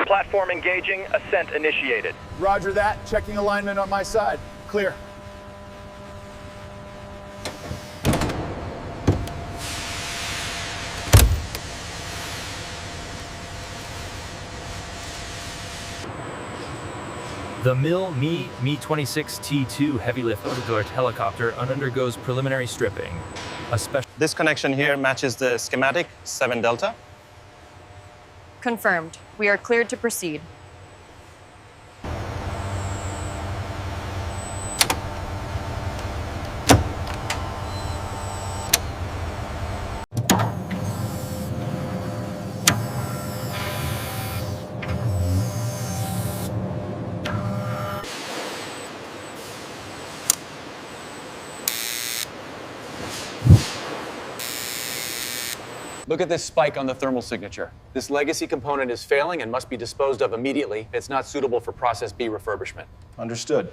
Platform engaging, ascent initiated. Roger that. Checking alignment on my side. Clear. The Mil Mi-26T2 heavy-lift autodirt helicopter undergoes preliminary stripping. This connection here matches the schematic 7 Delta. Confirmed. We are cleared to proceed. Look at this spike on the thermal signature. This legacy component is failing and must be disposed of immediately. It's not suitable for Process B refurbishment. Understood.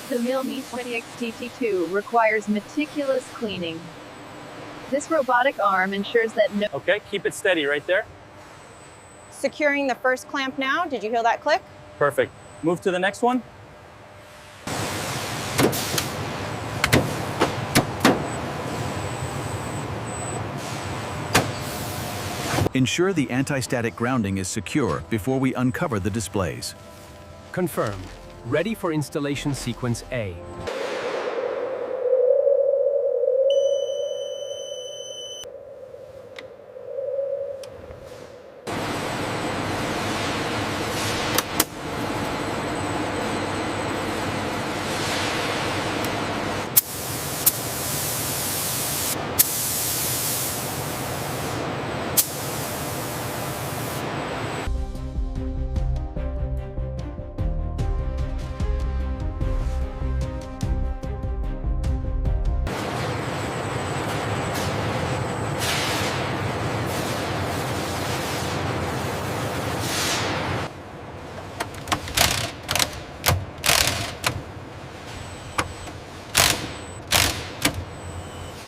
The Mil Mi-26T2 requires meticulous cleaning. This robotic arm ensures that no— Okay, keep it steady right there. Securing the first clamp now. Did you hear that click? Perfect. Move to the next one. Ensure the anti-static grounding is secure before we uncover the displays. Confirmed. Ready for installation sequence A.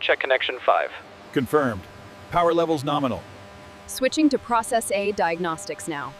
Check connection 5. Confirmed. Power levels nominal. Switching to Process A diagnostics now.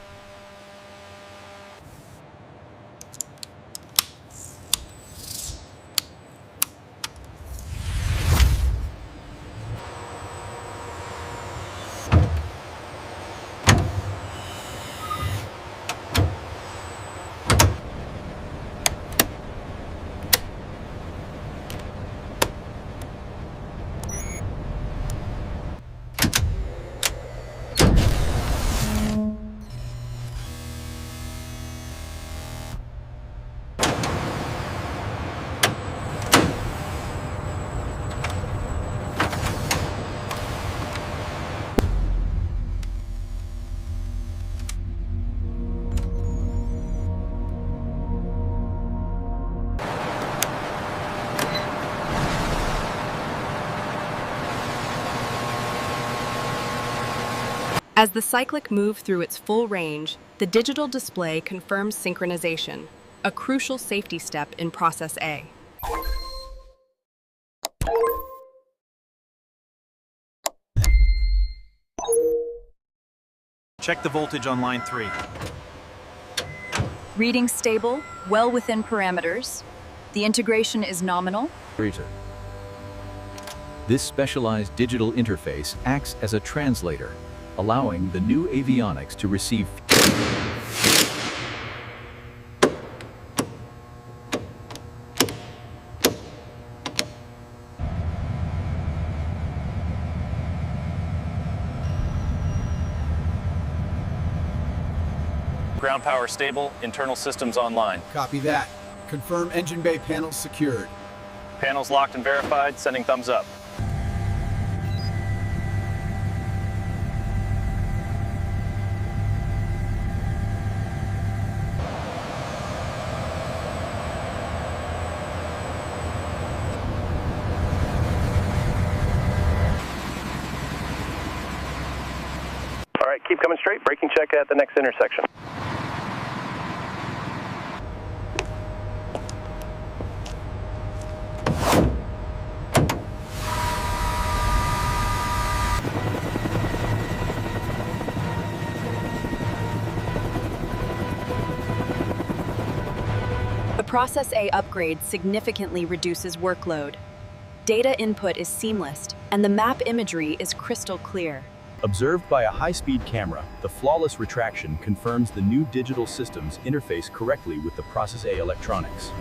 As the cyclic moved through its full range, the digital display confirms synchronization, a crucial safety step in Process A. Check the voltage on line 3. Reading stable, well within parameters. The integration is nominal. This specialized digital interface acts as a translator, allowing the new avionics to receive Ground power stable, internal systems online. Copy that. Confirm engine bay panels secured. Panels locked and verified, sending thumbs up. All right, keep coming straight. Braking check at the next intersection. The Process A upgrade significantly reduces workload. Data input is seamless, and the map imagery is crystal clear. Observed by a high-speed camera, the flawless retraction confirms the new digital systems interface correctly with the Process A electronics.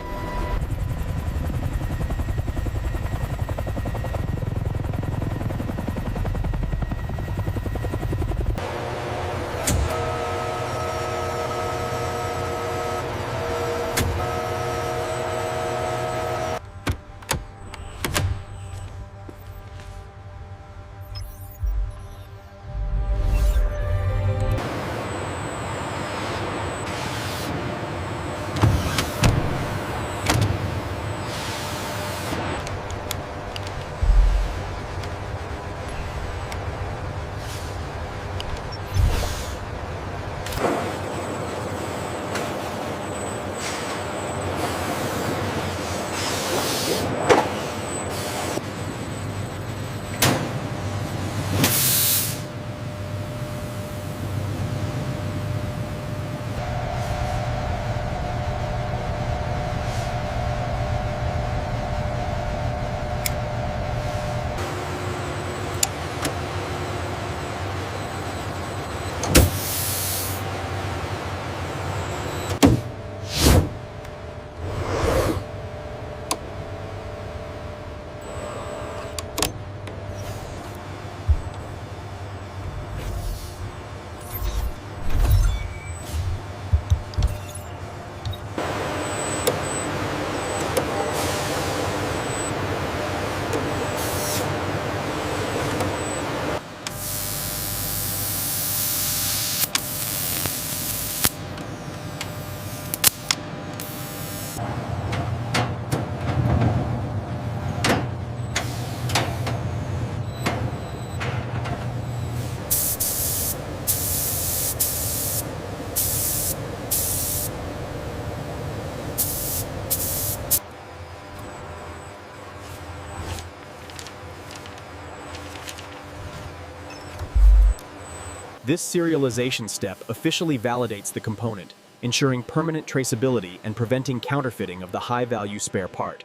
This serialization step officially validates the component, ensuring permanent traceability and preventing counterfeiting of the high-value spare part.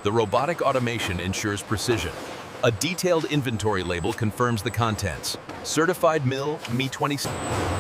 The robotic automation ensures precision. A detailed inventory label confirms the contents. Certified Mil Mi-26T2.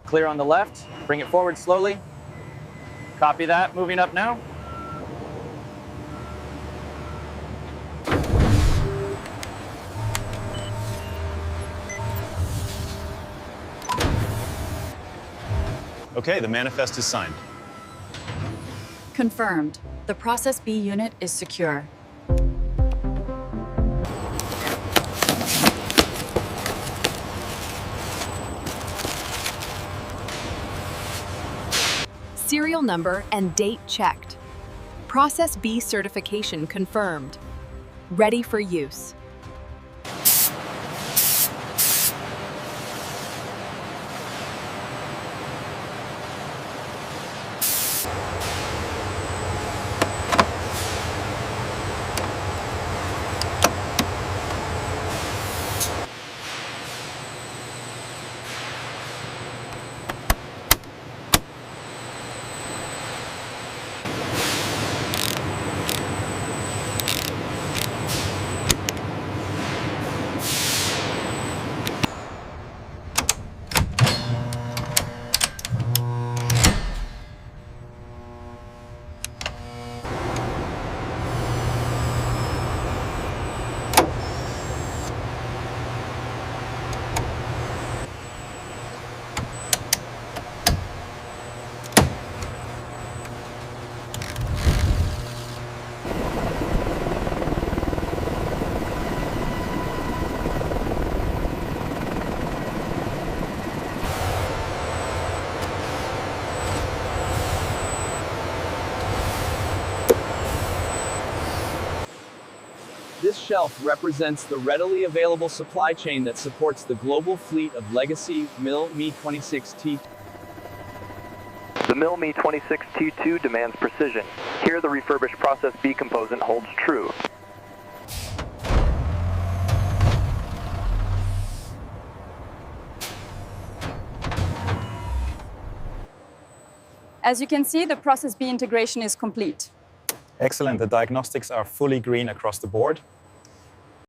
Clear on the left. Bring it forward slowly. Copy that. Moving up now. Okay, the manifest is signed. Confirmed. The Process B unit is secure. Serial number and date checked. Process B certification confirmed. Ready for use. This shelf represents the readily available supply chain that supports the global fleet of legacy Mil Mi-26T2. The Mil Mi-26T2 demands precision. Here the refurbished Process B component holds true. As you can see, the Process B integration is complete. Excellent. The diagnostics are fully green across the board.